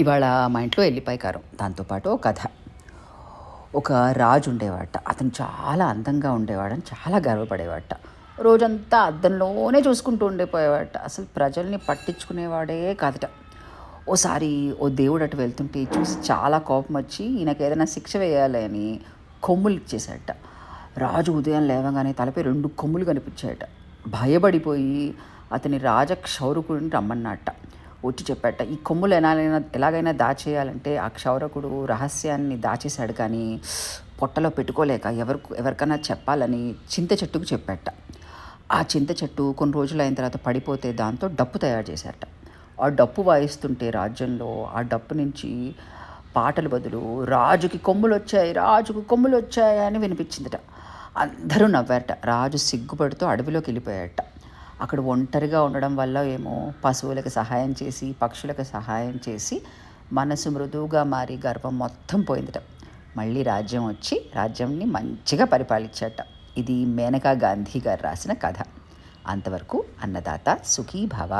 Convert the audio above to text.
ఇవాళ మా ఇంట్లో ఎల్లిపాయ కారం. దాంతోపాటు ఓ కథ. ఒక రాజు ఉండేవాడట. అతను చాలా అందంగా ఉండేవాడని చాలా గర్వపడేవాడట. రోజంతా అద్దంలోనే చూసుకుంటూ ఉండిపోయేవాడట. అసలు ప్రజల్ని పట్టించుకునేవాడే కాదట. ఓసారి ఓ దేవుడు అటు వెళ్తుంటే చూసి చాలా కోపమొచ్చి ఈయనకేదైనా శిక్ష వేయాలి అని కొమ్ములు ఇచ్చేసాడట. రాజు ఉదయం లేవగానే తలపై 2 కొమ్ములు కనిపించాయట. భయపడిపోయి అతని రాజక్షౌరకుడిని రమ్మన్నట్ట. వచ్చి చెప్పాట, ఈ కొమ్ములు ఎలాగైనా దాచేయాలంటే ఆ క్షౌరకుడు రహస్యాన్ని దాచేశాడు కానీ పొట్టలో పెట్టుకోలేక ఎవరికన్నా చెప్పాలని చింత చెట్టుకు చెప్పాట. ఆ చింత చెట్టు కొన్ని రోజులు అయిన తర్వాత పడిపోతే దాంతో డప్పు తయారు చేశారట. ఆ డప్పు వాయిస్తుంటే రాజ్యంలో ఆ డప్పు నుంచి పాటలు బదులు రాజుకి కొమ్ములు వచ్చాయి, రాజుకు కొమ్ములు వచ్చాయి అని వినిపించిందట. అందరూ నవ్వారట. రాజు సిగ్గుపడుతూ అడవిలోకి వెళ్ళిపోయాట. అక్కడ ఒంటరిగా ఉండడం వల్ల ఏమో పశువులకు సహాయం చేసి పక్షులకు సహాయం చేసి మనసు మృదువుగా మారి గర్వం మొత్తం పోయిందట. మళ్ళీ రాజ్యం వచ్చి రాజ్యంని మంచిగా పరిపాలించాట. ఇది మేనకా గాంధీ గారు రాసిన కథ. అంతవరకు అన్నదాత సుఖీ భవ.